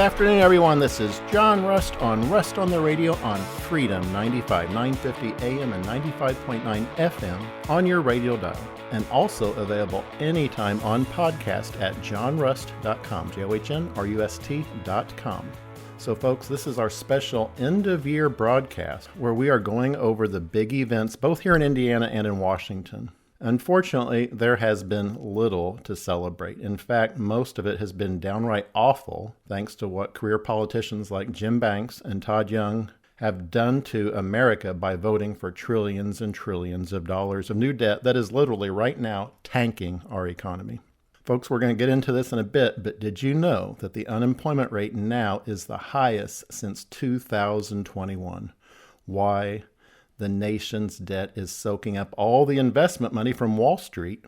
afternoon, everyone. This is John Rust on the Radio on Freedom 95, 950 AM and 95.9 FM on your radio dial, and also available anytime on podcast at johnrust.com, JOHNRUST.com. So folks, this is our special end-of-year broadcast where we are going over the big events both here in Indiana and in Washington. Unfortunately, there has been little to celebrate. In fact, most of it has been downright awful, thanks to what career politicians like Jim Banks and Todd Young have done to America by voting for trillions and trillions of dollars of new debt that is literally right now tanking our economy. Folks, we're going to get into this in a bit, but did you know that the unemployment rate now is the highest since 2021? Why? The nation's debt is soaking up all the investment money from Wall Street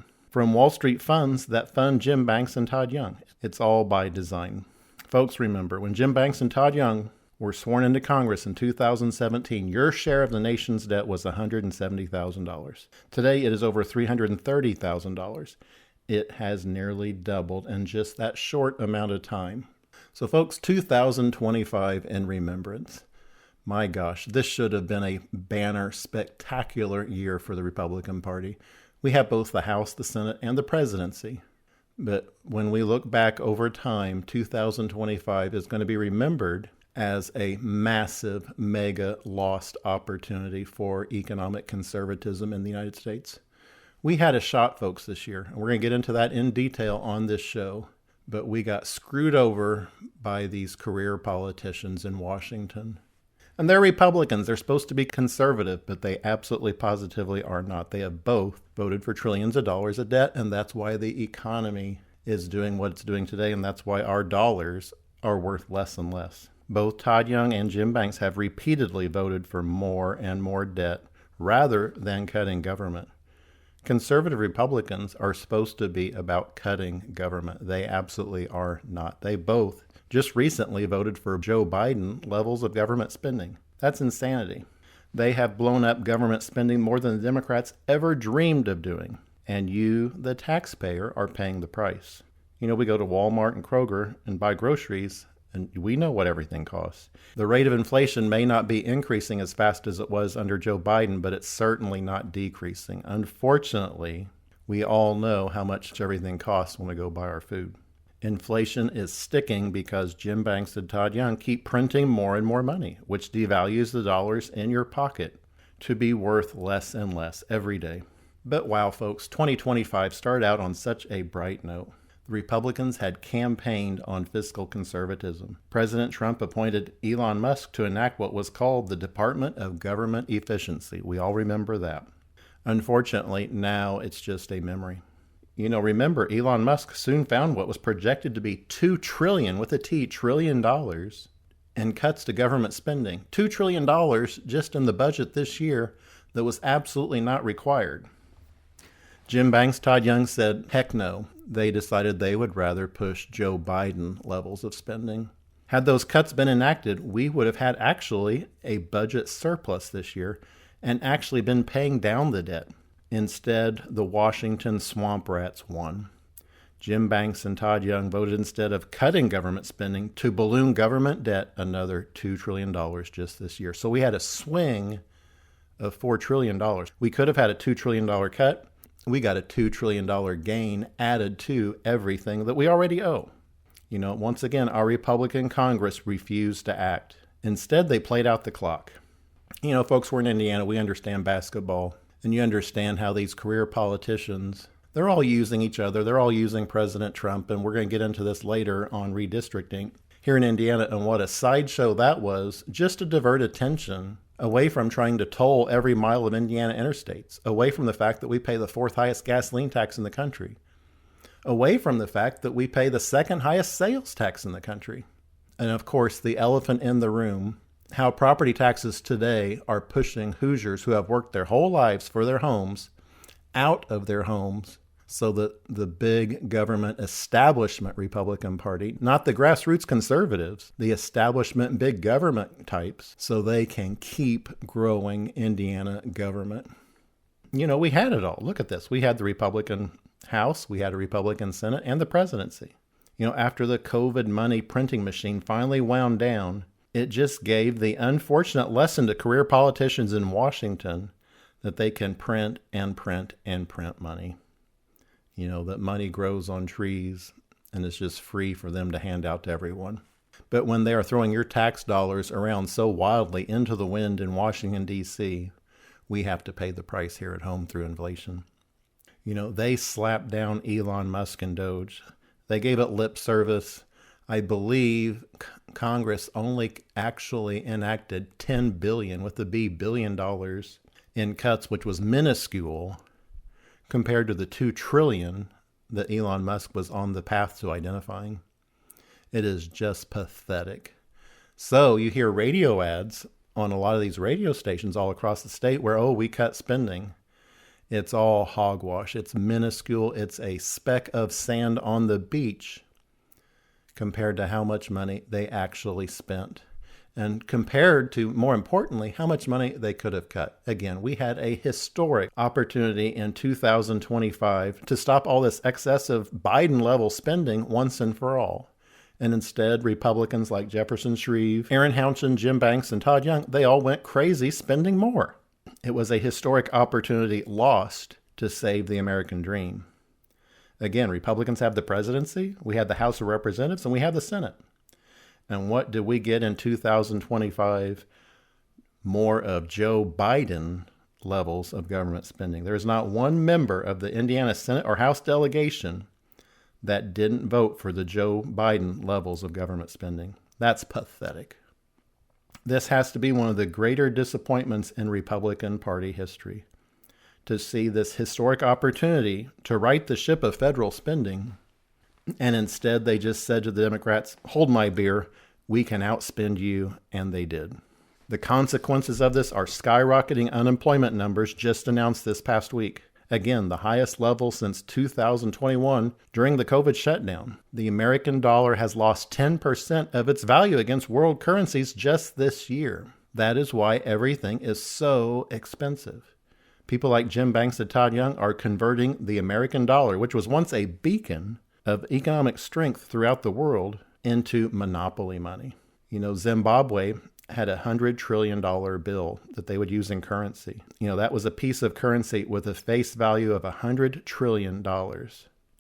funds that fund Jim Banks and Todd Young. It's all by design. Folks, remember, when Jim Banks and Todd Young were sworn into Congress in 2017, your share of the nation's debt was $170,000. Today, it is over $330,000. It has nearly doubled in just that short amount of time. So folks, 2025 in remembrance. My gosh, this should have been a banner, spectacular year for the Republican Party. We have both the House, the Senate, and the presidency. But when we look back over time, 2025 is going to be remembered as a massive, mega lost opportunity for economic conservatism in the United States. We had a shot, folks, this year, and we're going to get into that in detail on this show. But we got screwed over by these career politicians in Washington. And they're Republicans. They're supposed to be conservative, but they absolutely positively are not. They have both voted for trillions of dollars of debt, and that's why the economy is doing what it's doing today, and that's why our dollars are worth less and less. Both Todd Young and Jim Banks have repeatedly voted for more and more debt rather than cutting government. Conservative Republicans are supposed to be about cutting government. They absolutely are not. They both just recently voted for Joe Biden levels of government spending. That's insanity. They have blown up government spending more than the Democrats ever dreamed of doing. And you, the taxpayer, are paying the price. You know, we go to Walmart and Kroger and buy groceries, and we know what everything costs. The rate of inflation may not be increasing as fast as it was under Joe Biden, but it's certainly not decreasing. Unfortunately, we all know how much everything costs when we go buy our food. Inflation is sticking because Jim Banks and Todd Young keep printing more and more money, which devalues the dollars in your pocket to be worth less and less every day. But wow, folks, 2025 started out on such a bright note. The Republicans had campaigned on fiscal conservatism. President Trump appointed Elon Musk to enact what was called the Department of Government Efficiency. We all remember that. Unfortunately, now it's just a memory. You know, remember, Elon Musk soon found what was projected to be $2 trillion, with a T, trillion dollars, in cuts to government spending. $2 trillion just in the budget this year that was absolutely not required. Jim Banks, Todd Young said, heck no. They decided they would rather push Joe Biden levels of spending. Had those cuts been enacted, we would have had actually a budget surplus this year and actually been paying down the debt. Instead, the Washington swamp rats won. Jim Banks and Todd Young voted instead of cutting government spending to balloon government debt another $2 trillion just this year. So we had a swing of $4 trillion. We could have had a $2 trillion cut. We got a $2 trillion gain added to everything that we already owe. You know, once again, our Republican Congress refused to act. Instead, they played out the clock. You know, folks, we're in Indiana. We understand basketball. And you understand how these career politicians, they're all using each other. They're all using President Trump. And we're going to get into this later on redistricting here in Indiana and what a sideshow that was, just to divert attention away from trying to toll every mile of Indiana interstates, away from the fact that we pay the fourth highest gasoline tax in the country, away from the fact that we pay the second highest sales tax in the country. And of course, the elephant in the room, how property taxes today are pushing Hoosiers who have worked their whole lives for their homes out of their homes so that the big government establishment Republican Party, not the grassroots conservatives, the establishment big government types, so they can keep growing Indiana government. You know, we had it all. Look at this. We had the Republican House, we had a Republican Senate, and the presidency. After the COVID money printing machine finally wound down, it just gave the unfortunate lesson to career politicians in Washington that they can print and print and print money. That money grows on trees and it's just free for them to hand out to everyone. But when they are throwing your tax dollars around so wildly into the wind in Washington, D.C., we have to pay the price here at home through inflation. They slapped down Elon Musk and Doge. They gave it lip service. I believe Congress only actually enacted $10 billion, with the B, billion dollars in cuts, which was minuscule compared to the $2 trillion that Elon Musk was on the path to identifying. It is just pathetic. So you hear radio ads on a lot of these radio stations all across the state where, we cut spending. It's all hogwash. It's minuscule. It's a speck of sand on the beach compared to how much money they actually spent. And compared to, more importantly, how much money they could have cut. Again, we had a historic opportunity in 2025 to stop all this excessive Biden-level spending once and for all. And instead, Republicans like Jefferson Shreve, Aaron Houchin, Jim Banks, and Todd Young, they all went crazy spending more. It was a historic opportunity lost to save the American dream. Again, Republicans have the presidency, we have the House of Representatives, and we have the Senate. And what did we get in 2025? More of Joe Biden levels of government spending. There is not one member of the Indiana Senate or House delegation that didn't vote for the Joe Biden levels of government spending. That's pathetic. This has to be one of the greater disappointments in Republican Party history, to see this historic opportunity to right the ship of federal spending, and instead they just said to the Democrats, hold my beer, we can outspend you, and they did. The consequences of this are skyrocketing unemployment numbers just announced this past week. Again, the highest level since 2021 during the COVID shutdown. The American dollar has lost 10% of its value against world currencies just this year. That is why everything is so expensive. People like Jim Banks and Todd Young are converting the American dollar, which was once a beacon of economic strength throughout the world, into monopoly money. Zimbabwe had $100 trillion bill that they would use in currency. That was a piece of currency with a face value of $100 trillion.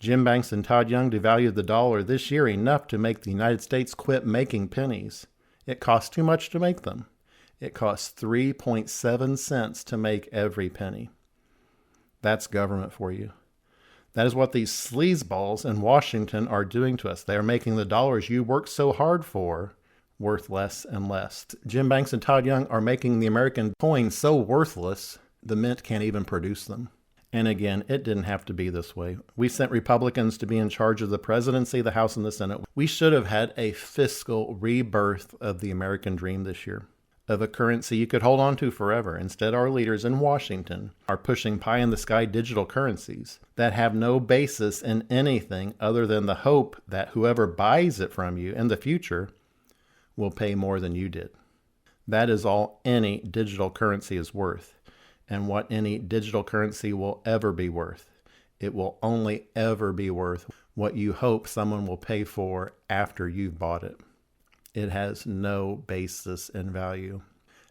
Jim Banks and Todd Young devalued the dollar this year enough to make the United States quit making pennies. It costs too much to make them. It costs 3.7 cents to make every penny. That's government for you. That is what these sleazeballs in Washington are doing to us. They are making the dollars you worked so hard for worth less and less. Jim Banks and Todd Young are making the American coin so worthless, the mint can't even produce them. And again, it didn't have to be this way. We sent Republicans to be in charge of the presidency, the House, and the Senate. We should have had a fiscal rebirth of the American dream this year, of a currency you could hold on to forever. Instead, our leaders in Washington are pushing pie-in-the-sky digital currencies that have no basis in anything other than the hope that whoever buys it from you in the future will pay more than you did. That is all any digital currency is worth, and what any digital currency will ever be worth. It will only ever be worth what you hope someone will pay for after you've bought it. It has no basis in value.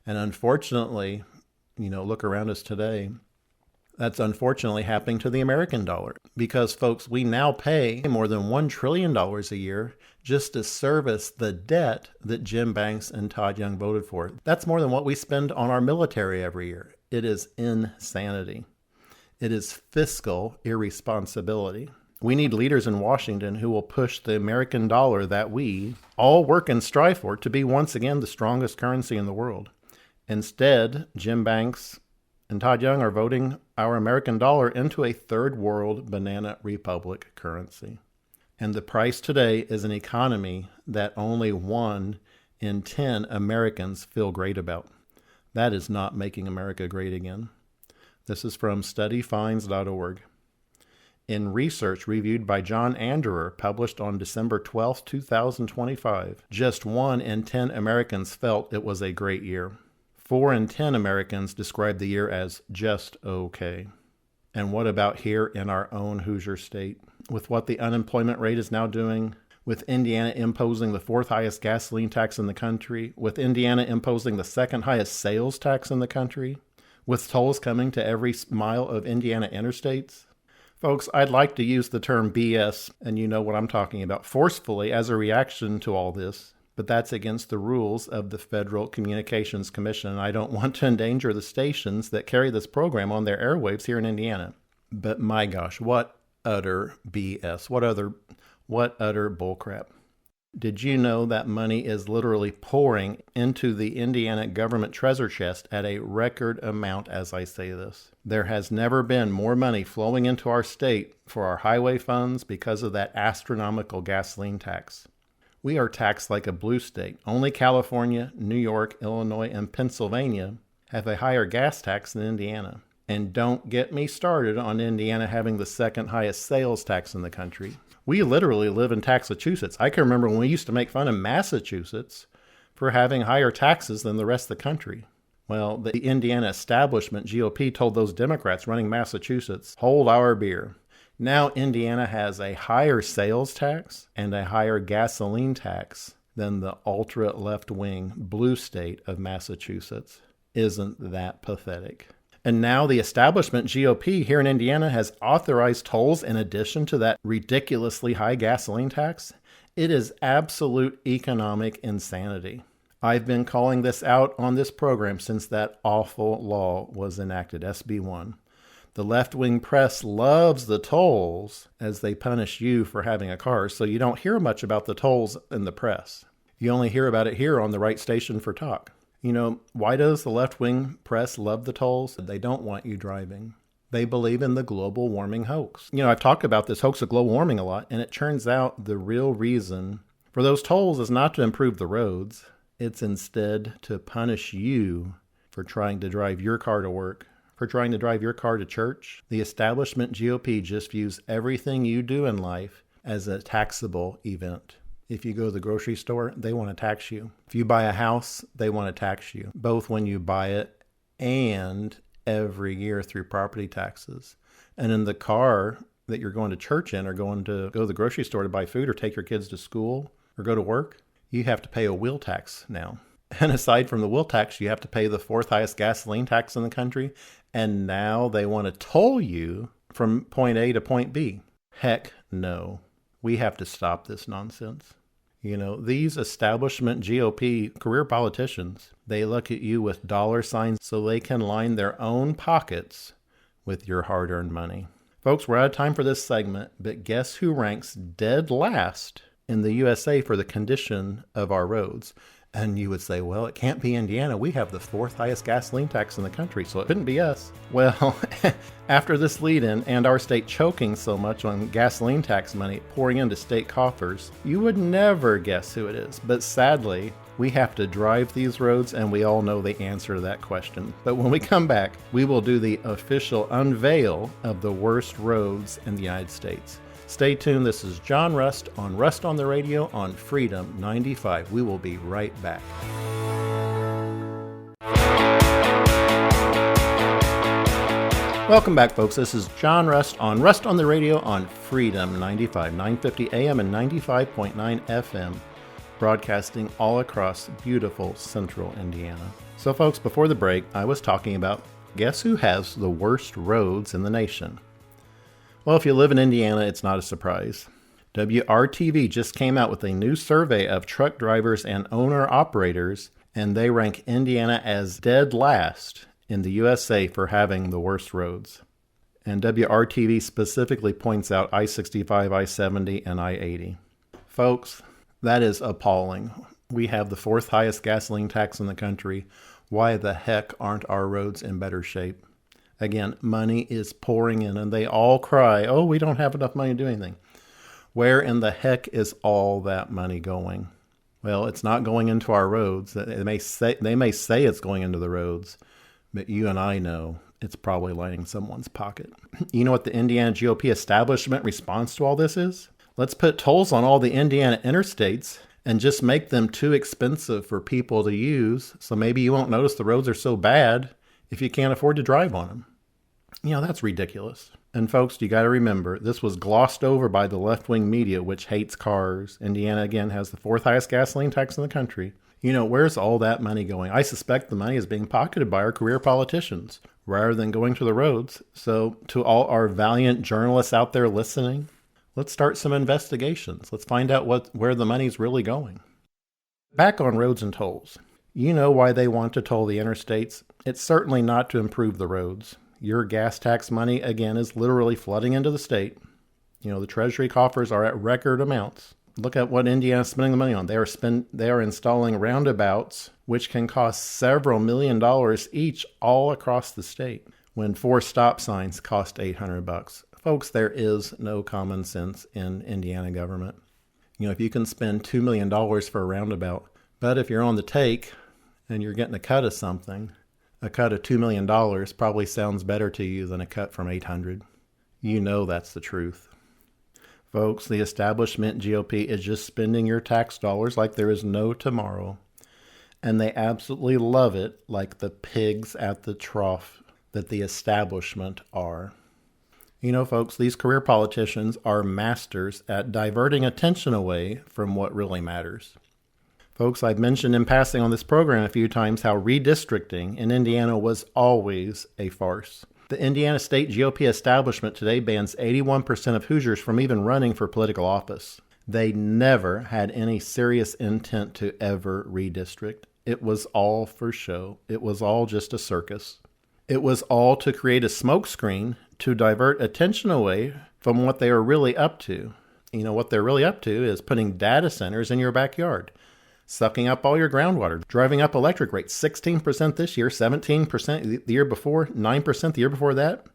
And unfortunately, look around us today, that's unfortunately happening to the American dollar. Because, folks, we now pay more than $1 trillion a year just to service the debt that Jim Banks and Todd Young voted for. That's more than what we spend on our military every year. It is insanity. It is fiscal irresponsibility. We need leaders in Washington who will push the American dollar that we all work and strive for to be once again the strongest currency in the world. Instead, Jim Banks and Todd Young are voting our American dollar into a third world banana republic currency. And the price today is an economy that only 1 in 10 Americans feel great about. That is not making America great again. This is from studyfinds.org. In research reviewed by John Anderer, published on December 12, 2025, just 1 in 10 Americans felt it was a great year. 4 in 10 Americans described the year as just okay. And what about here in our own Hoosier state? With what the unemployment rate is now doing, with Indiana imposing the fourth highest gasoline tax in the country, with Indiana imposing the second highest sales tax in the country, with tolls coming to every mile of Indiana interstates. Folks, I'd like to use the term BS, and you know what I'm talking about, forcefully as a reaction to all this, but that's against the rules of the Federal Communications Commission, and I don't want to endanger the stations that carry this program on their airwaves here in Indiana. But my gosh, what utter BS, what utter bullcrap. Did you know that money is literally pouring into the Indiana government treasure chest at a record amount as I say this? There has never been more money flowing into our state for our highway funds because of that astronomical gasoline tax. We are taxed like a blue state. Only California, New York, Illinois, and Pennsylvania have a higher gas tax than Indiana. And don't get me started on Indiana having the second highest sales tax in the country. We literally live in Taxachusetts. I can remember when we used to make fun of Massachusetts for having higher taxes than the rest of the country. Well, the Indiana establishment, GOP, told those Democrats running Massachusetts, hold our beer. Now Indiana has a higher sales tax and a higher gasoline tax than the ultra-left-wing blue state of Massachusetts. Isn't that pathetic? And now the establishment GOP here in Indiana has authorized tolls in addition to that ridiculously high gasoline tax. It is absolute economic insanity. I've been calling this out on this program since that awful law was enacted, SB 1. The left-wing press loves the tolls as they punish you for having a car, so you don't hear much about the tolls in the press. You only hear about it here on the right station for talk. You know, why does the left-wing press love the tolls? They don't want you driving. They believe in the global warming hoax. You know, I've talked about this hoax of global warming a lot, and it turns out the real reason for those tolls is not to improve the roads. It's instead to punish you for trying to drive your car to work, for trying to drive your car to church. The establishment GOP just views everything you do in life as a taxable event. If you go to the grocery store, they want to tax you. If you buy a house, they want to tax you, both when you buy it and every year through property taxes. And in the car that you're going to church in or going to go to the grocery store to buy food or take your kids to school or go to work, you have to pay a wheel tax now. And aside from the wheel tax, you have to pay the fourth highest gasoline tax in the country. And now they want to toll you from point A to point B. Heck no. We have to stop this nonsense. You know, these establishment GOP career politicians, they look at you with dollar signs so they can line their own pockets with your hard-earned money. Folks, we're out of time for this segment, but guess who ranks dead last in the USA for the condition of our roads? And you would say, well, it can't be Indiana. We have the fourth highest gasoline tax in the country, so it couldn't be us. Well, after this lead-in and our state choking so much on gasoline tax money pouring into state coffers, you would never guess who it is. But sadly, we have to drive these roads, and we all know the answer to that question. But when we come back, we will do the official unveil of the worst roads in the United States. Stay tuned. This is John Rust on the Radio on Freedom 95. We will be right back. Welcome back, folks. This is John Rust on the Radio on Freedom 95, 950 AM and 95.9 FM, broadcasting all across beautiful central Indiana. So, folks, before the break, I was talking about guess who has the worst roads in the nation? Well, if you live in Indiana, it's not a surprise. WRTV just came out with a new survey of truck drivers and owner-operators, and they rank Indiana as dead last in the USA for having the worst roads. And WRTV specifically points out I-65, I-70, and I-80. Folks, that is appalling. We have the fourth highest gasoline tax in the country. Why the heck aren't our roads in better shape? Again, money is pouring in, and they all cry, oh, we don't have enough money to do anything. Where in the heck is all that money going? Well, it's not going into our roads. They may say it's going into the roads, but you and I know it's probably lining someone's pocket. You know what the Indiana GOP establishment response to all this is? Let's put tolls on all the Indiana interstates and just make them too expensive for people to use, so maybe you won't notice the roads are so bad if you can't afford to drive on them. You know, that's ridiculous. And folks, you got to remember, this was glossed over by the left-wing media, which hates cars. Indiana, again, has the fourth highest gasoline tax in the country. Where's all that money going? I suspect the money is being pocketed by our career politicians rather than going to the roads. So to all our valiant journalists out there listening, let's start some investigations. Let's find out where the money's really going. Back on roads and tolls. You know why they want to toll the interstates? It's certainly not to improve the roads. Your gas tax money, again, is literally flooding into the state. The Treasury coffers are at record amounts. Look at what Indiana's spending the money on. They are installing roundabouts, which can cost several $1 million each all across the state, when 4 stop signs cost $800. Folks, there is no common sense in Indiana government. If you can spend $2 million for a roundabout, but if you're on the take and you're getting a cut of something, a cut of $2 million probably sounds better to you than a cut from $800. That's the truth. Folks, the establishment GOP is just spending your tax dollars like there is no tomorrow. And they absolutely love it like the pigs at the trough that the establishment are. Folks, these career politicians are masters at diverting attention away from what really matters. Folks, I've mentioned in passing on this program a few times how redistricting in Indiana was always a farce. The Indiana State GOP establishment today bans 81% of Hoosiers from even running for political office. They never had any serious intent to ever redistrict. It was all for show. It was all just a circus. It was all to create a smokescreen to divert attention away from what they are really up to. What they're really up to is putting data centers in your backyard, sucking up all your groundwater, driving up electric rates 16% this year, 17% the year before, 9% the year before that,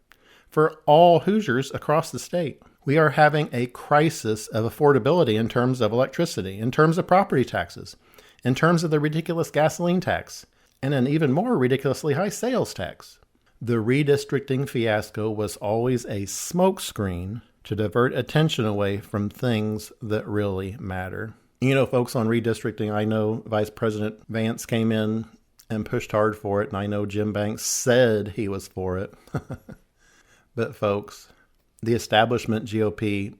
for all Hoosiers across the state. We are having a crisis of affordability in terms of electricity, in terms of property taxes, in terms of the ridiculous gasoline tax, and an even more ridiculously high sales tax. The redistricting fiasco was always a smokescreen to divert attention away from things that really matter. Folks, on redistricting, I know Vice President Vance came in and pushed hard for it, and I know Jim Banks said he was for it. But folks, the establishment GOP,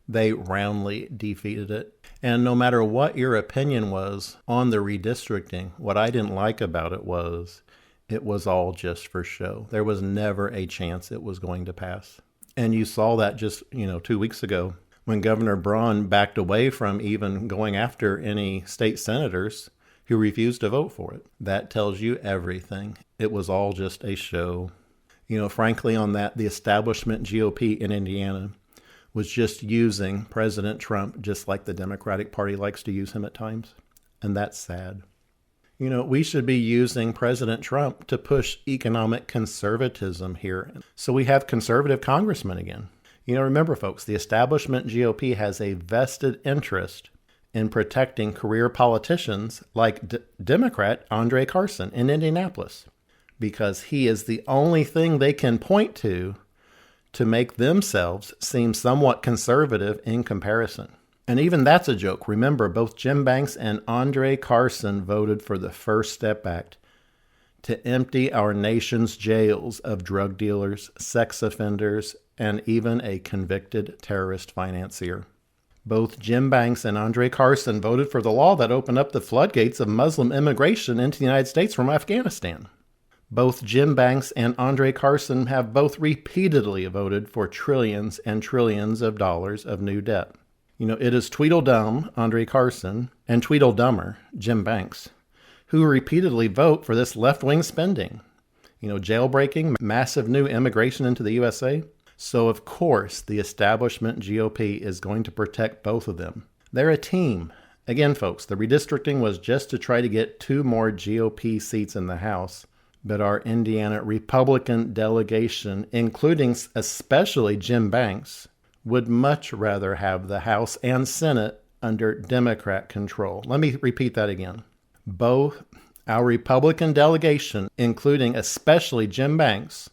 they roundly defeated it. And no matter what your opinion was on the redistricting, what I didn't like about it was all just for show. There was never a chance it was going to pass. And you saw that just, 2 weeks ago, when Governor Braun backed away from even going after any state senators who refused to vote for it. That tells you everything. It was all just a show. Frankly, on that, the establishment GOP in Indiana was just using President Trump just like the Democratic Party likes to use him at times. And that's sad. We should be using President Trump to push economic conservatism here. So we have conservative congressmen again. Remember, folks, the establishment GOP has a vested interest in protecting career politicians like Democrat Andre Carson in Indianapolis, because he is the only thing they can point to make themselves seem somewhat conservative in comparison. And even that's a joke. Remember, both Jim Banks and Andre Carson voted for the First Step Act to empty our nation's jails of drug dealers, sex offenders, and even a convicted terrorist financier. Both Jim Banks and Andre Carson voted for the law that opened up the floodgates of Muslim immigration into the United States from Afghanistan. Both Jim Banks and Andre Carson have both repeatedly voted for trillions and trillions of dollars of new debt. It is Tweedledum, Andre Carson, and Tweedledummer, Jim Banks, who repeatedly vote for this left-wing spending. Jailbreaking, massive new immigration into the USA. So, of course, the establishment GOP is going to protect both of them. They're a team. Again, folks, the redistricting was just to try to get 2 more GOP seats in the House. But our Indiana Republican delegation, including especially Jim Banks, would much rather have the House and Senate under Democrat control. Let me repeat that again. Both our Republican delegation, including especially Jim Banks,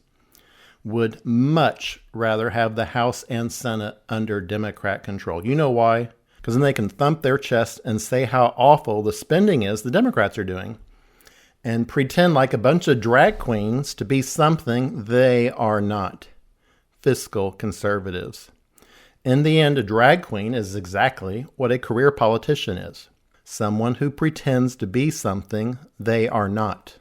would much rather have the House and Senate under Democrat control. You know why? Because then they can thump their chest and say how awful the spending is the Democrats are doing, and pretend like a bunch of drag queens to be something they are not. fiscal conservatives. In the end, a drag queen is exactly what a career politician is. Someone who pretends to be something they are not.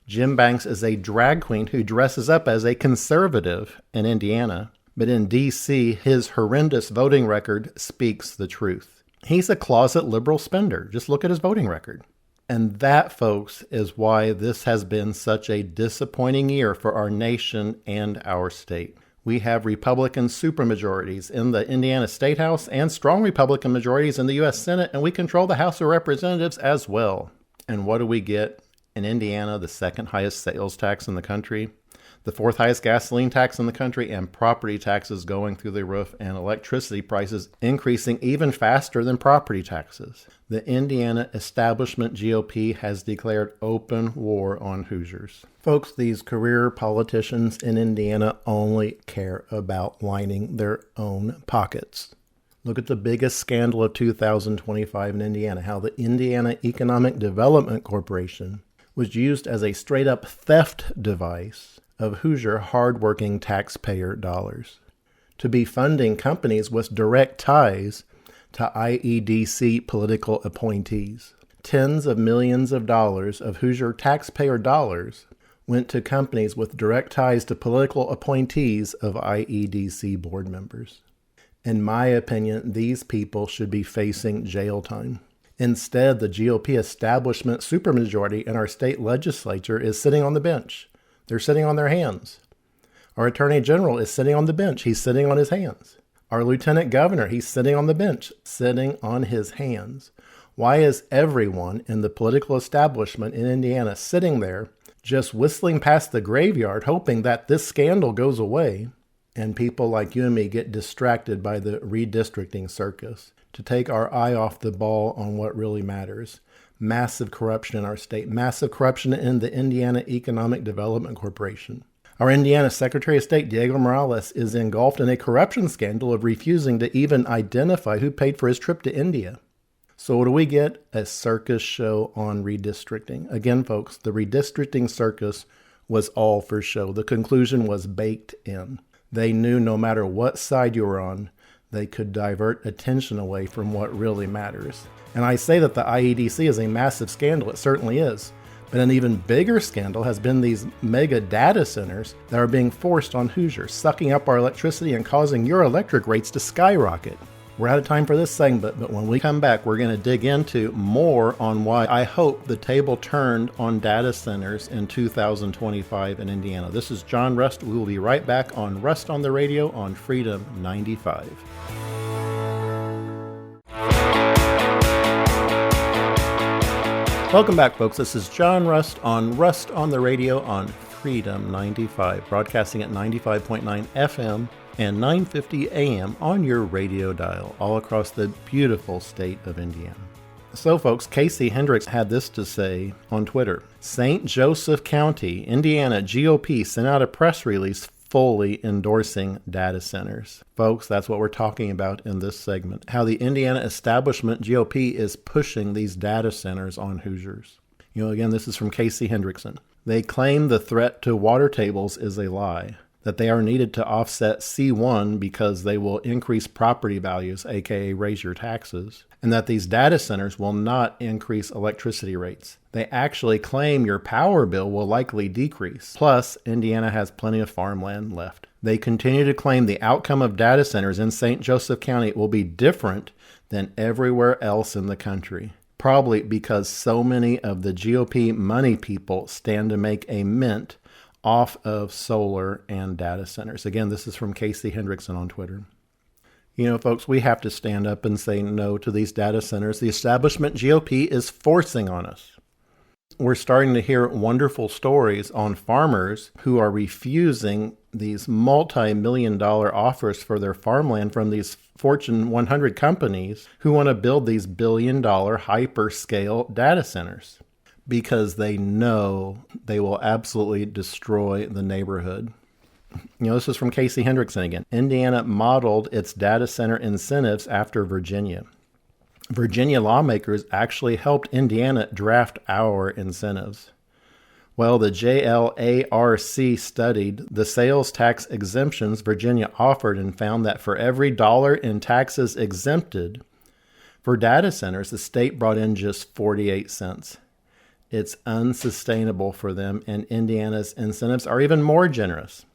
Jim Banks is a drag queen who dresses up as a conservative in Indiana, but in D.C., his horrendous voting record speaks the truth. He's a closet liberal spender. Just look at his voting record. And that, folks, is why this has been such a disappointing year for our nation and our state. We have Republican supermajorities in the Indiana State House and strong Republican majorities in the U.S. Senate, and we control the House of Representatives as well. And what do we get? In Indiana, the second highest sales tax in the country, the fourth highest gasoline tax in the country, and property taxes going through the roof, and electricity prices increasing even faster than property taxes. The Indiana establishment GOP has declared open war on Hoosiers. Folks, these career politicians in Indiana only care about lining their own pockets. Look at the biggest scandal of 2025 in Indiana, how the Indiana Economic Development Corporation was used as a straight-up theft device of Hoosier hardworking taxpayer dollars to be funding companies with direct ties to IEDC political appointees. Tens of millions of dollars of Hoosier taxpayer dollars went to companies with direct ties to political appointees of IEDC board members. In my opinion, these people should be facing jail time. Instead, the GOP establishment supermajority in our state legislature is sitting on the bench. They're sitting on their hands. Our attorney general is sitting on the bench. He's sitting on his hands. Our lieutenant governor, he's sitting on the bench, sitting on his hands. Why is everyone in the political establishment in Indiana sitting there just whistling past the graveyard, hoping that this scandal goes away, and people like you and me get distracted by the redistricting circus to take our eye off the ball on what really matters? Massive corruption in our state, massive corruption in the Indiana Economic Development Corporation. Our Indiana Secretary of State, Diego Morales, is engulfed in a corruption scandal of refusing to even identify who paid for his trip to India. So what do we get? A circus show on redistricting. Again, folks, the redistricting circus was all for show. The conclusion was baked in. They knew no matter what side you were on, they could divert attention away from what really matters. And I say that the IEDC is a massive scandal. It certainly is. But an even bigger scandal has been these mega data centers that are being forced on Hoosiers, sucking up our electricity and causing your electric rates to skyrocket. We're out of time for this segment, but when we come back, we're going to dig into more on why I hope the table turned on data centers in 2025 in Indiana. This is John Rust. We will be right back on Rust on the Radio on Freedom 95. Welcome back, folks. This is John Rust on the Radio on Freedom 95, broadcasting at 95.9 FM and 950 AM on your radio dial all across the beautiful state of Indiana. So, folks, Casey Hendricks had this to say on Twitter. St. Joseph County, Indiana GOP sent out a press release fully endorsing data centers. Folks, that's what we're talking about in this segment, how the Indiana establishment GOP is pushing these data centers on Hoosiers. Again, this is from Casey Hendrickson. They claim the threat to water tables is a lie, that they are needed to offset C1 because they will increase property values, aka raise your taxes, and that these data centers will not increase electricity rates. They actually claim your power bill will likely decrease. Plus, Indiana has plenty of farmland left. They continue to claim the outcome of data centers in St. Joseph County will be different than everywhere else in the country. Probably because so many of the GOP money people stand to make a mint off of solar and data centers. Again, this is from Casey Hendrickson on Twitter. Folks, we have to stand up and say no to these data centers. The establishment GOP is forcing on us. We're starting to hear wonderful stories on farmers who are refusing these multi-million-dollar offers for their farmland from these Fortune 100 companies who want to build these billion-dollar hyperscale data centers because they know they will absolutely destroy the neighborhood. This is from Casey Hendrickson again. Indiana modeled its data center incentives after Virginia. Virginia lawmakers actually helped Indiana draft our incentives. Well, the JLARC studied the sales tax exemptions Virginia offered and found that for every dollar in taxes exempted for data centers, the state brought in just 48 cents. It's unsustainable for them, and Indiana's incentives are even more generous.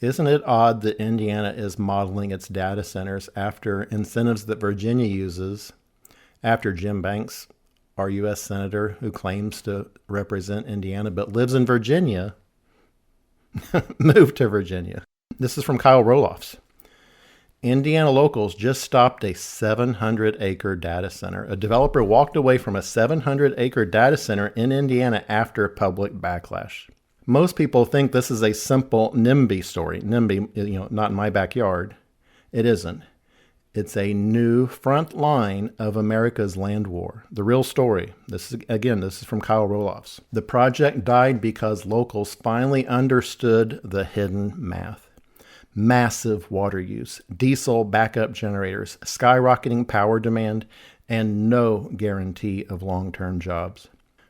Isn't it odd that Indiana is modeling its data centers after incentives that Virginia uses after Jim Banks, our U.S. Senator who claims to represent Indiana but lives in Virginia, moved to Virginia? This is from Kyle Roloff's. Indiana locals just stopped a 700-acre data center. A developer walked away from a 700-acre data center in Indiana after public backlash. Most people think this is a simple NIMBY story. NIMBY, not in my backyard. It isn't. It's a new front line of America's land war. The real story. This is from Kyle Roloff's. The project died because locals finally understood the hidden math. Massive water use, diesel backup generators, skyrocketing power demand, and no guarantee of long-term jobs.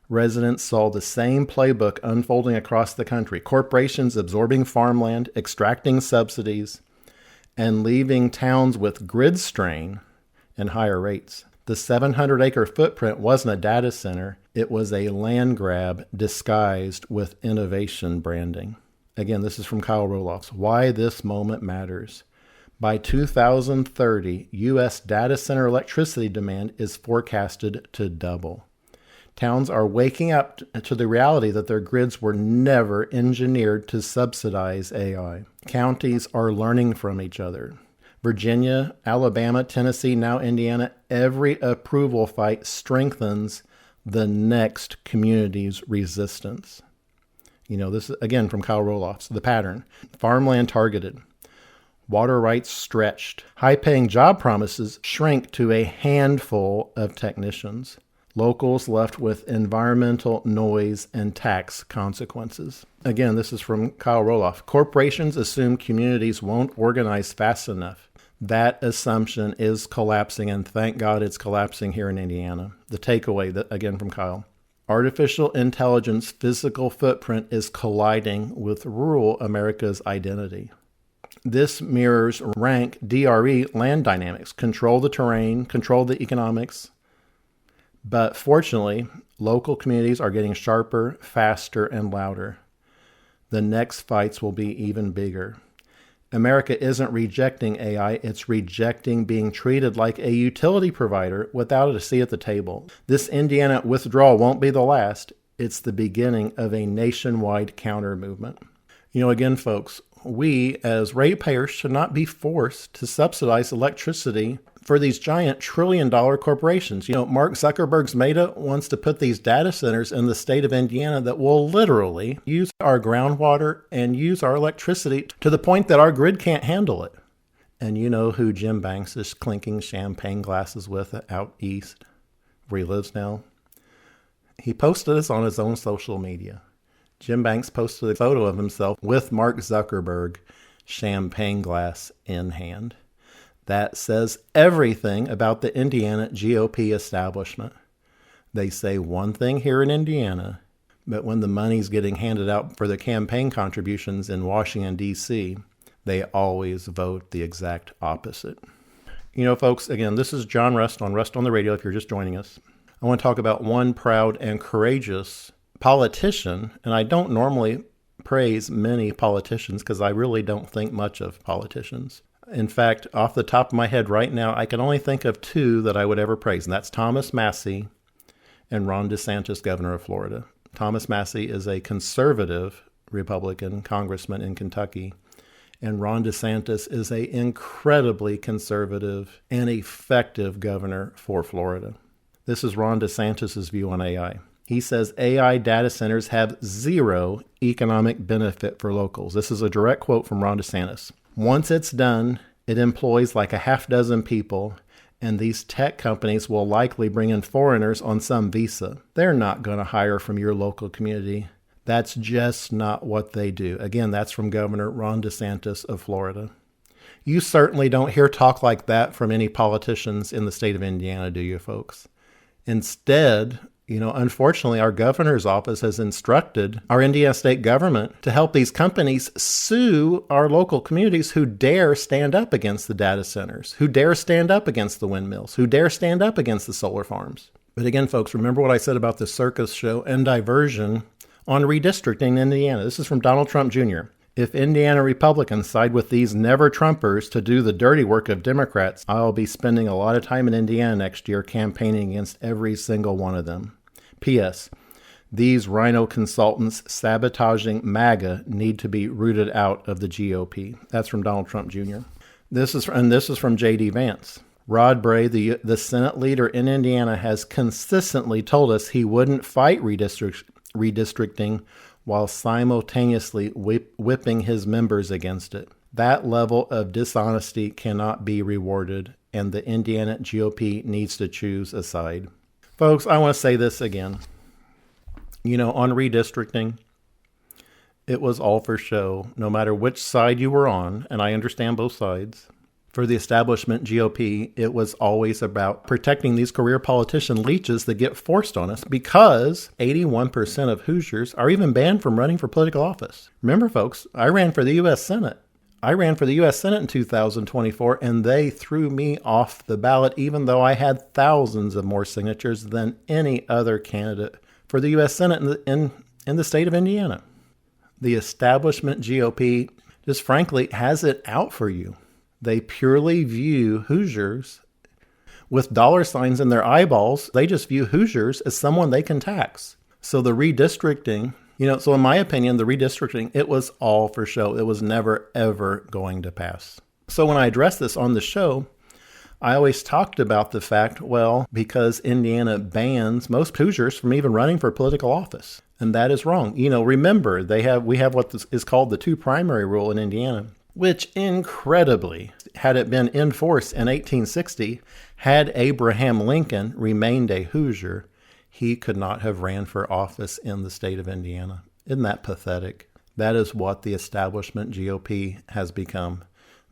Residents saw the same playbook unfolding across the country. Corporations absorbing farmland, extracting subsidies, and leaving towns with grid strain and higher rates. The 700-acre footprint wasn't a data center. It was a land grab disguised with innovation branding. Again, this is from Kyle Roloff's. Why this moment matters. By 2030, U.S. data center electricity demand is forecasted to double. Towns are waking up to the reality that their grids were never engineered to subsidize AI. Counties are learning from each other. Virginia, Alabama, Tennessee, now Indiana, every approval fight strengthens the next community's resistance. This is, again, from Kyle Roloff's. The pattern. Farmland targeted. Water rights stretched. High-paying job promises shrink to a handful of technicians. Locals left with environmental noise and tax consequences. Again, this is from Kyle Roloff. Corporations assume communities won't organize fast enough. That assumption is collapsing, and thank God it's collapsing here in Indiana. The takeaway, again, from Kyle. Artificial intelligence physical footprint is colliding with rural America's identity. This mirrors rank DRE land dynamics, control the terrain, control the economics. But fortunately, local communities are getting sharper, faster, and louder. The next fights will be even bigger. America isn't rejecting AI, it's rejecting being treated like a utility provider without a seat at the table. This Indiana withdrawal won't be the last. It's the beginning of a nationwide counter movement. Again, folks, we as ratepayers should not be forced to subsidize electricity for these giant trillion-dollar corporations. Mark Zuckerberg's Meta wants to put these data centers in the state of Indiana that will literally use our groundwater and use our electricity to the point that our grid can't handle it. And you know who Jim Banks is clinking champagne glasses with out east, where he lives now? He posted this on his own social media. Jim Banks posted a photo of himself with Mark Zuckerberg, champagne glass in hand. That says everything about the Indiana GOP establishment. They say one thing here in Indiana, but when the money's getting handed out for the campaign contributions in Washington, D.C., they always vote the exact opposite. Folks, again, this is John Rust on the Radio if you're just joining us. I want to talk about one proud and courageous politician, and I don't normally praise many politicians because I really don't think much of politicians. In fact, off the top of my head right now, I can only think of two that I would ever praise, and that's Thomas Massie and Ron DeSantis, governor of Florida. Thomas Massie is a conservative Republican congressman in Kentucky, and Ron DeSantis is an incredibly conservative and effective governor for Florida. This is Ron DeSantis' view on AI. He says AI data centers have zero economic benefit for locals. This is a direct quote from Ron DeSantis. Once it's done, it employs like a half dozen people, and these tech companies will likely bring in foreigners on some visa. They're not going to hire from your local community. That's just not what they do. Again, that's from Governor Ron DeSantis of Florida. You certainly don't hear talk like that from any politicians in the state of Indiana, do you, folks? Instead, Unfortunately, our governor's office has instructed our Indiana state government to help these companies sue our local communities who dare stand up against the data centers, who dare stand up against the windmills, who dare stand up against the solar farms. But again, folks, remember what I said about the circus show and diversion on redistricting in Indiana. This is from Donald Trump Jr. If Indiana Republicans side with these never-Trumpers to do the dirty work of Democrats, I'll be spending a lot of time in Indiana next year campaigning against every single one of them. P.S. These rhino consultants sabotaging MAGA need to be rooted out of the GOP. That's from Donald Trump Jr. This is from J.D. Vance. Rod Bray, the Senate leader in Indiana, has consistently told us he wouldn't fight redistricting while simultaneously whipping his members against it. That level of dishonesty cannot be rewarded, and the Indiana GOP needs to choose a side. Folks, I want to say this again. On redistricting, it was all for show, no matter which side you were on, and I understand both sides. For the establishment GOP, it was always about protecting these career politician leeches that get forced on us because 81% of Hoosiers are even banned from running for political office. Remember, folks, I ran for the U.S. Senate. I ran for the U.S. Senate in 2024, and they threw me off the ballot, even though I had thousands of more signatures than any other candidate for the U.S. Senate in the state of Indiana. The establishment GOP just frankly has it out for you. They purely view Hoosiers with dollar signs in their eyeballs. They just view Hoosiers as someone they can tax. So the redistricting, so in my opinion, the redistricting, it was all for show. It was never, ever going to pass. So when I addressed this on the show, I always talked about the fact, because Indiana bans most Hoosiers from even running for political office. And that is wrong. Remember, we have what is called the two primary rule in Indiana, which incredibly, had it been in force in 1860, had Abraham Lincoln remained a Hoosier, he could not have ran for office in the state of Indiana. Isn't that pathetic? That is what the establishment GOP has become.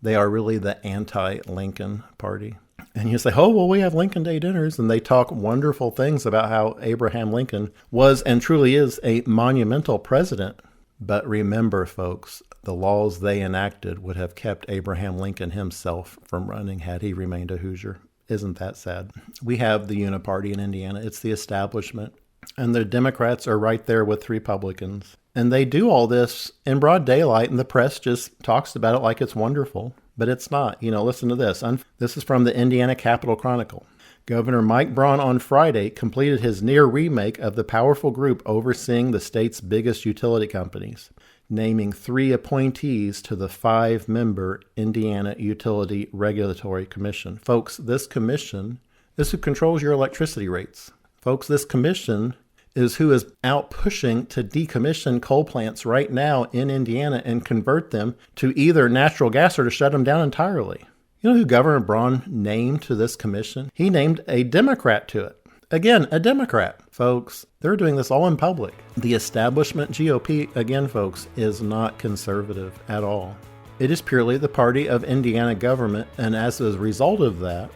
They are really the anti-Lincoln party. And you say, we have Lincoln Day dinners, and they talk wonderful things about how Abraham Lincoln was and truly is a monumental president. But remember, folks, the laws they enacted would have kept Abraham Lincoln himself from running had he remained a Hoosier. Isn't that sad? We have the uniparty in Indiana. It's the establishment. And the Democrats are right there with Republicans. And they do all this in broad daylight, and the press just talks about it like it's wonderful. But it's not. Listen to this. This is from the Indiana Capitol Chronicle. Governor Mike Braun on Friday completed his near remake of the powerful group overseeing the state's biggest utility companies, naming 3 appointees to the 5-member Indiana Utility Regulatory Commission. Folks, this commission is who controls your electricity rates. Folks, this commission is who is out pushing to decommission coal plants right now in Indiana and convert them to either natural gas or to shut them down entirely. You know who Governor Braun named to this commission? He named a Democrat to it. Again, a Democrat. Folks, they're doing this all in public. The establishment GOP, again, folks, is not conservative at all. It is purely the party of Indiana government, and as a result of that,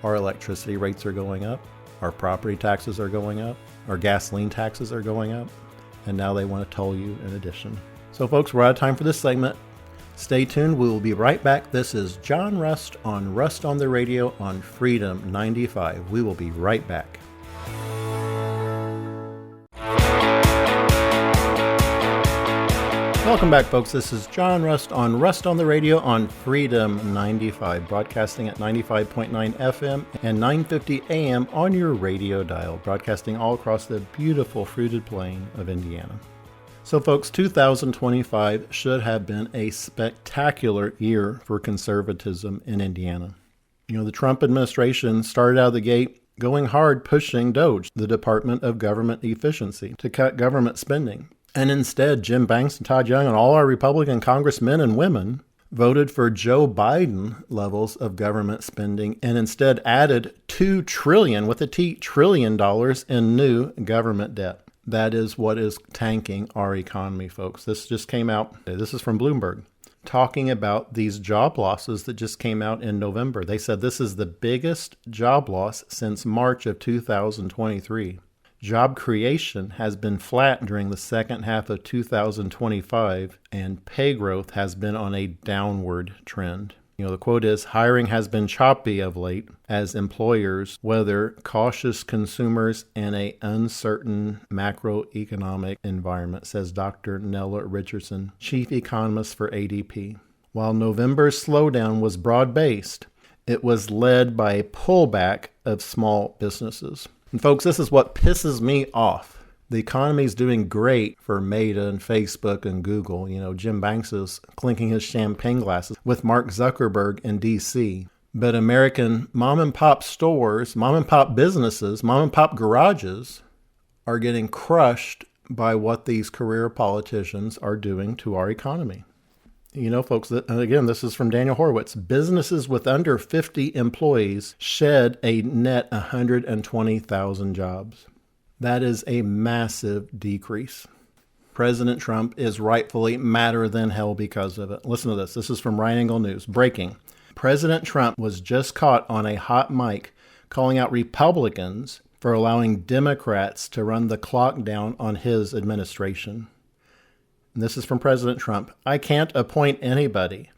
our electricity rates are going up, our property taxes are going up, our gasoline taxes are going up, and now they want to toll you in addition. So folks, we're out of time for this segment. Stay tuned. We will be right back. This is John Rust on Rust on the Radio on Freedom 95. We will be right back. Welcome back, folks. This is John Rust on Rust on the Radio on Freedom 95, broadcasting at 95.9 FM and 950 AM on your radio dial, broadcasting all across the beautiful fruited plain of Indiana. So folks, 2025 should have been a spectacular year for conservatism in Indiana. The Trump administration started out of the gate going hard pushing DOGE, the Department of Government Efficiency, to cut government spending. And instead, Jim Banks and Todd Young and all our Republican congressmen and women voted for Joe Biden levels of government spending and instead added $2 trillion, with a T, trillion dollars in new government debt. That is what is tanking our economy, folks. This just came out. This is from Bloomberg. talking about these job losses that just came out in November. They said this is the biggest job loss since March of 2023. Job creation has been flat during the second half of 2025, and pay growth has been on a downward trend. The quote is, hiring has been choppy of late as employers weather cautious consumers and an uncertain macroeconomic environment, says Dr. Nella Richardson, chief economist for ADP. While November's slowdown was broad-based, it was led by a pullback of small businesses. And folks, this is what pisses me off. The economy is doing great for Meta and Facebook and Google. Jim Banks is clinking his champagne glasses with Mark Zuckerberg in D.C. But American mom and pop stores, mom and pop businesses, mom and pop garages are getting crushed by what these career politicians are doing to our economy. Folks, again, this is from Daniel Horowitz. Businesses with under 50 employees shed a net 120,000 jobs. That is a massive decrease. President Trump is rightfully madder than hell because of it. Listen to this. This is from Right Angle News. Breaking. President Trump was just caught on a hot mic calling out Republicans for allowing Democrats to run the clock down on his administration. And this is from President Trump. I can't appoint anybody.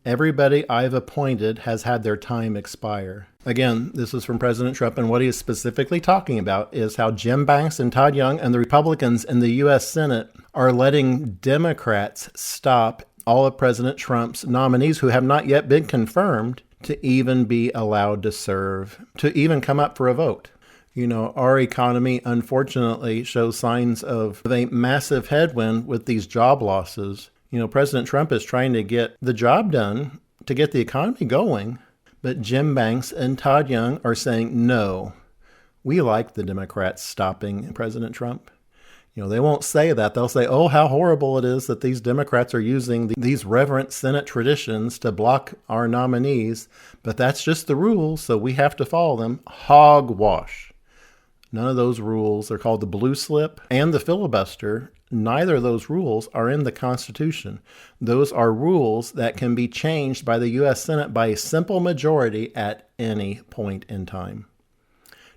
Everybody I've appointed has had their time expire. Again, this is from President Trump, and what he is specifically talking about is how Jim Banks and Todd Young and the Republicans in the U.S. Senate are letting Democrats stop all of President Trump's nominees who have not yet been confirmed to even be allowed to serve, to even come up for a vote. Our economy, unfortunately, shows signs of a massive headwind with these job losses. President Trump is trying to get the job done to get the economy going, but Jim Banks and Todd Young are saying, no, we like the Democrats stopping President Trump. They won't say that. They'll say, oh, how horrible it is that these Democrats are using these reverent Senate traditions to block our nominees, but that's just the rules, so we have to follow them. Hogwash. None of those rules, they're called the blue slip and the filibuster. Neither of those rules are in the Constitution. Those are rules that can be changed by the U.S. Senate by a simple majority at any point in time.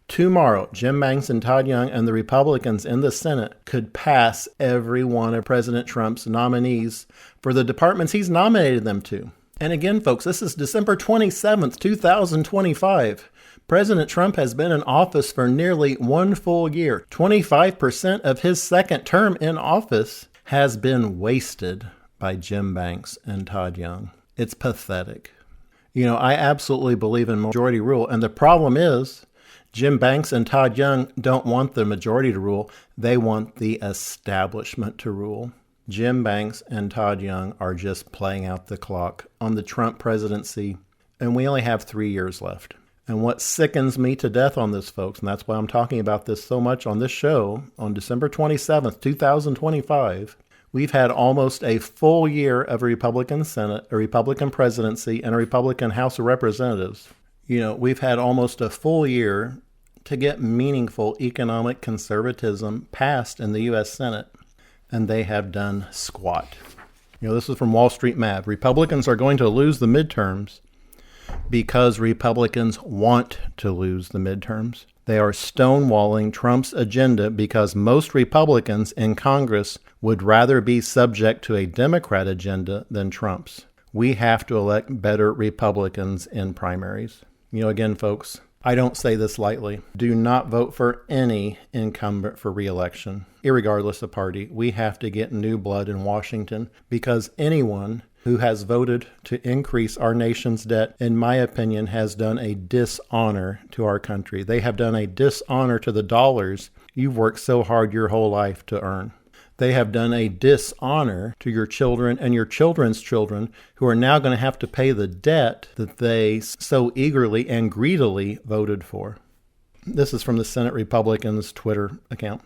Tomorrow, Jim Banks and Todd Young and the Republicans in the Senate could pass every one of President Trump's nominees for the departments he's nominated them to. And again, folks, this is December 27th, 2025. President Trump has been in office for nearly one full year. 25% of his second term in office has been wasted by Jim Banks and Todd Young. It's pathetic. I absolutely believe in majority rule. And the problem is Jim Banks and Todd Young don't want the majority to rule. They want the establishment to rule. Jim Banks and Todd Young are just playing out the clock on the Trump presidency. And we only have 3 years left. And what sickens me to death on this, folks, and that's why I'm talking about this so much on this show, on December 27th, 2025, we've had almost a full year of a Republican Senate, a Republican presidency, and a Republican House of Representatives. We've had almost a full year to get meaningful economic conservatism passed in the U.S. Senate, and they have done squat. This is from Wall Street Mav. Republicans are going to lose the midterms because Republicans want to lose the midterms. They are stonewalling Trump's agenda because most Republicans in Congress would rather be subject to a Democrat agenda than Trump's. We have to elect better Republicans in primaries. Again, folks, I don't say this lightly. Do not vote for any incumbent for re-election, irregardless of party. We have to get new blood in Washington because anyone who has voted to increase our nation's debt, in my opinion, has done a dishonor to our country. They have done a dishonor to the dollars you've worked so hard your whole life to earn. They have done a dishonor to your children and your children's children who are now going to have to pay the debt that they so eagerly and greedily voted for. This is from the Senate Republicans' Twitter account.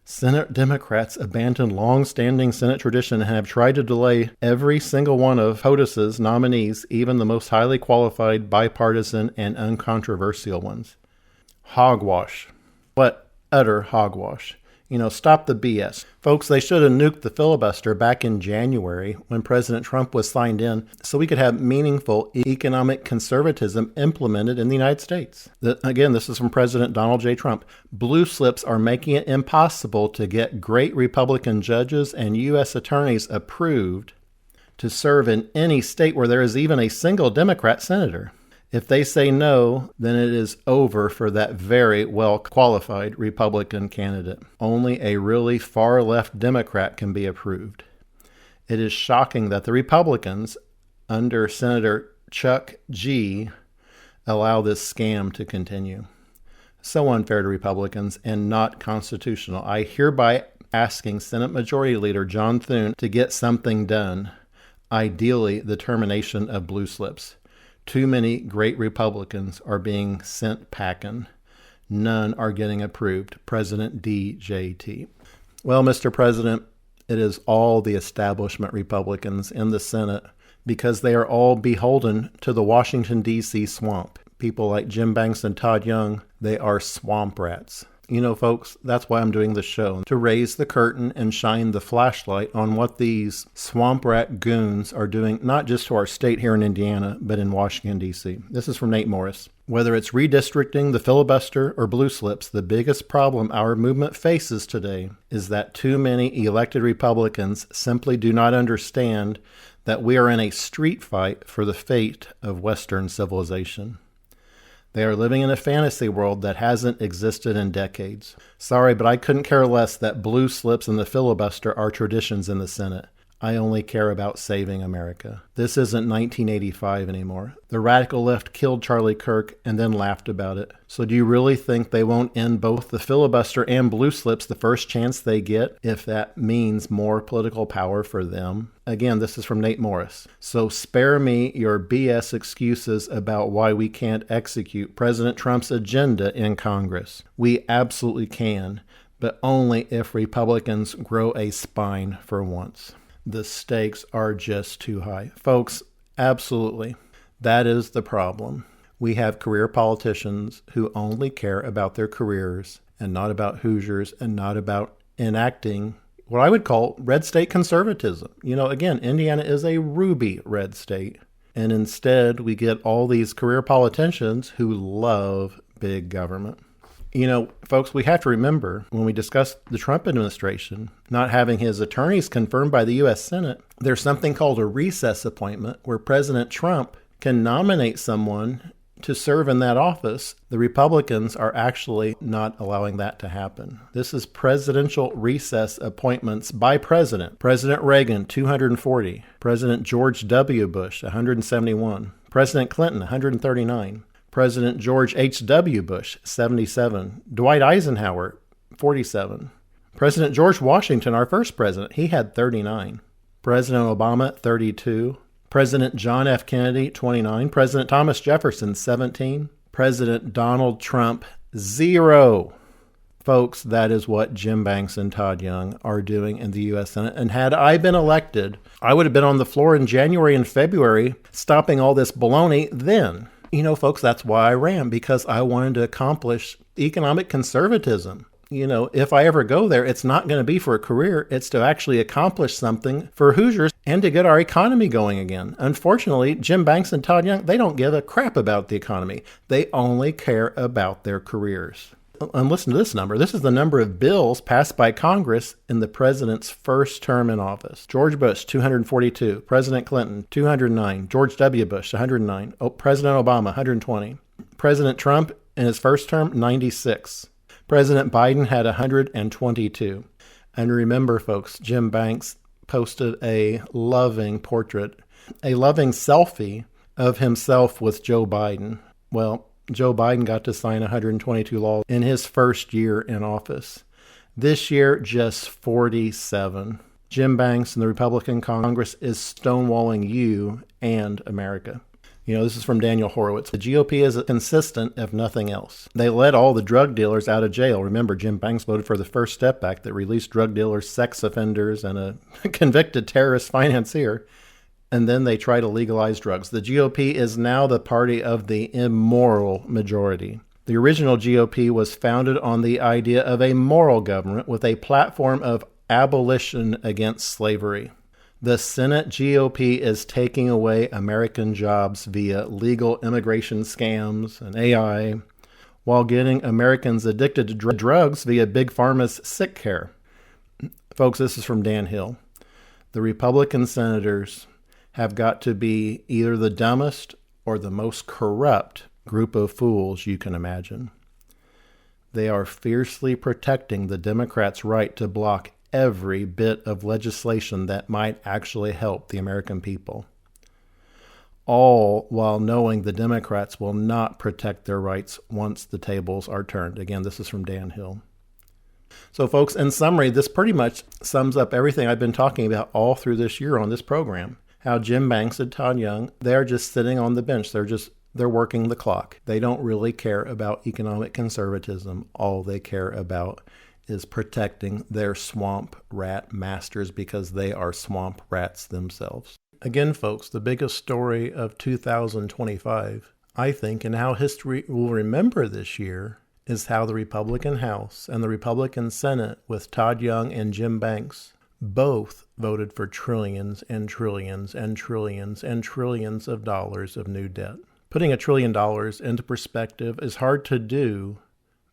Senate Democrats abandoned long-standing Senate tradition and have tried to delay every single one of POTUS's nominees, even the most highly qualified, bipartisan, and uncontroversial ones. Hogwash. What utter hogwash. Stop the BS. Folks, they should have nuked the filibuster back in January when President Trump was signed in so we could have meaningful economic conservatism implemented in the United States. Again, this is from President Donald J. Trump. Blue slips are making it impossible to get great Republican judges and U.S. attorneys approved to serve in any state where there is even a single Democrat senator. If they say no, then it is over for that very well-qualified Republican candidate. Only a really far-left Democrat can be approved. It is shocking that the Republicans, under Senator Chuck G., allow this scam to continue. So unfair to Republicans and not constitutional. I hereby asking Senate Majority Leader John Thune to get something done, ideally the termination of blue slips. Too many great Republicans are being sent packing. None are getting approved. President DJT. Well, Mr. President, it is all the establishment Republicans in the Senate because they are all beholden to the Washington, D.C. swamp. People like Jim Banks and Todd Young, they are swamp rats. Folks, that's why I'm doing this show, to raise the curtain and shine the flashlight on what these swamp rat goons are doing, not just to our state here in Indiana, but in Washington, D.C. This is from Nate Morris. Whether it's redistricting, the filibuster, or blue slips, the biggest problem our movement faces today is that too many elected Republicans simply do not understand that we are in a street fight for the fate of Western civilization. They are living in a fantasy world that hasn't existed in decades. Sorry, but I couldn't care less that blue slips and the filibuster are traditions in the Senate. I only care about saving America. This isn't 1985 anymore. The radical left killed Charlie Kirk and then laughed about it. So do you really think they won't end both the filibuster and blue slips the first chance they get if that means more political power for them? Again, this is from Nate Morris. So spare me your BS excuses about why we can't execute President Trump's agenda in Congress. We absolutely can, but only if Republicans grow a spine for once. The stakes are just too high. Folks, absolutely. That is the problem. We have career politicians who only care about their careers and not about Hoosiers and not about enacting what I would call red state conservatism. Again, Indiana is a ruby red state. And instead, we get all these career politicians who love big government. Folks, we have to remember when we discuss the Trump administration not having his attorneys confirmed by the U.S. Senate, there's something called a recess appointment where President Trump can nominate someone to serve in that office. The Republicans are actually not allowing that to happen. This is presidential recess appointments by President. President Reagan, 240. President George W. Bush, 171. President Clinton, 139. President George H.W. Bush, 77. Dwight Eisenhower, 47. President George Washington, our first president, he had 39. President Obama, 32. President John F. Kennedy, 29. President Thomas Jefferson, 17. President Donald Trump, 0. Folks, that is what Jim Banks and Todd Young are doing in the U.S. Senate. And had I been elected, I would have been on the floor in January and February stopping all this baloney then. Folks, that's why I ran, because I wanted to accomplish economic conservatism. If I ever go there, it's not going to be for a career. It's to actually accomplish something for Hoosiers and to get our economy going again. Unfortunately, Jim Banks and Todd Young, they don't give a crap about the economy. They only care about their careers. And listen to this number. This is the number of bills passed by Congress in the president's first term in office. George Bush, 242. President Clinton, 209. George W. Bush, 109. President Obama, 120. President Trump, in his first term, 96. President Biden had 122. And remember, folks, Jim Banks posted a loving portrait, a loving selfie of himself with Joe Biden. Well, Joe Biden got to sign 122 laws in his first year in office. This year, just 47. Jim Banks and the Republican Congress is stonewalling you and America. This is from Daniel Horowitz. The GOP is consistent, if nothing else. They let all the drug dealers out of jail. Remember, Jim Banks voted for the First Step Act that released drug dealers, sex offenders, and a convicted terrorist financier. And then they try to legalize drugs. The GOP is now the party of the immoral majority. The original GOP was founded on the idea of a moral government with a platform of abolition against slavery. The Senate GOP is taking away American jobs via legal immigration scams and AI, while getting Americans addicted to drugs via Big Pharma's sick care. Folks, this is from Dan Hill. The Republican senators have got to be either the dumbest or the most corrupt group of fools you can imagine. They are fiercely protecting the Democrats' right to block every bit of legislation that might actually help the American people, all while knowing the Democrats will not protect their rights once the tables are turned. Again, this is from Dan Hill. So, folks, in summary, this pretty much sums up everything I've been talking about all through this year on this program. How Jim Banks and Todd Young, they're just sitting on the bench. They're working the clock. They don't really care about economic conservatism. All they care about is protecting their swamp rat masters because they are swamp rats themselves. Again, folks, the biggest story of 2025, I think, and how history will remember this year, is how the Republican House and the Republican Senate with Todd Young and Jim Banks both voted for trillions and trillions and trillions and trillions of dollars of new debt. Putting $1 trillion into perspective is hard to do,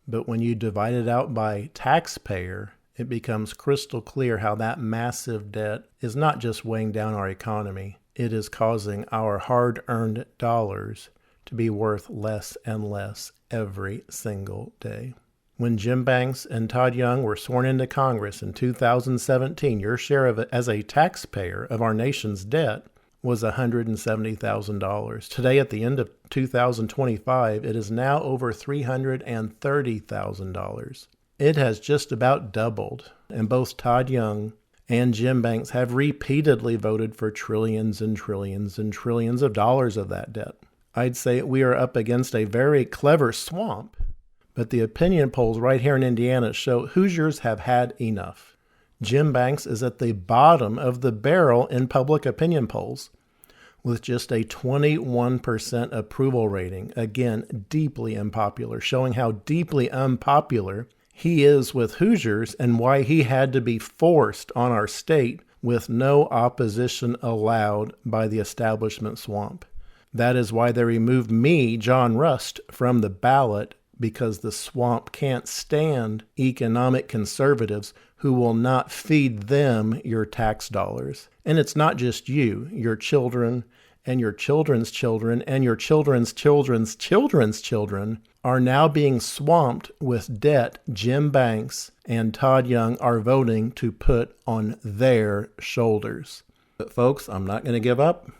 but when you divide it out by taxpayer, it becomes crystal clear how that massive debt is not just weighing down our economy, it is causing our hard-earned dollars to be worth less and less every single day. When Jim Banks and Todd Young were sworn into Congress in 2017, your share of it as a taxpayer of our nation's debt was $170,000. Today, at the end of 2025, it is now over $330,000. It has just about doubled, and both Todd Young and Jim Banks have repeatedly voted for trillions and trillions and trillions of dollars of that debt. I'd say we are up against a very clever swamp, but the opinion polls right here in Indiana show Hoosiers have had enough. Jim Banks is at the bottom of the barrel in public opinion polls with just a 21% approval rating. Again, deeply unpopular, showing how deeply unpopular he is with Hoosiers and why he had to be forced on our state with no opposition allowed by the establishment swamp. That is why they removed me, John Rust, from the ballot, because the swamp can't stand economic conservatives who will not feed them your tax dollars. And it's not just you, your children and your children's children and your children's children's children's children are now being swamped with debt Jim Banks and Todd Young are voting to put on their shoulders. But folks, I'm not going to give up.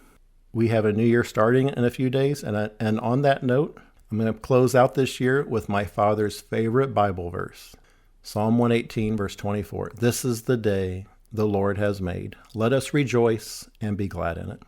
We have a new year starting in a few days, and on that note, I'm going to close out this year with my father's favorite Bible verse, Psalm 118, verse 24. This is the day the Lord has made. Let us rejoice and be glad in it.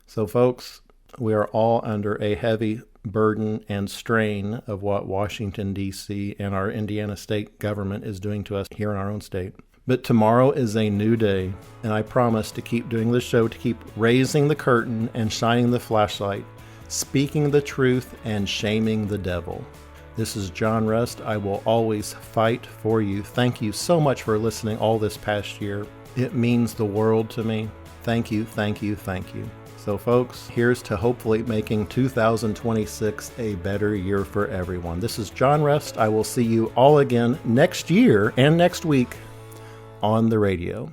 So, folks, we are all under a heavy burden and strain of what Washington, D.C. and our Indiana state government is doing to us here in our own state. But tomorrow is a new day, and I promise to keep doing this show, to keep raising the curtain and shining the flashlight, speaking the truth and shaming the devil. This is John Rust. I will always fight for you. Thank you so much for listening all this past year. It means the world to me. Thank you, thank you, thank you. So folks, here's to hopefully making 2026 a better year for everyone. This is John Rust. I will see you all again next year and next week on the radio.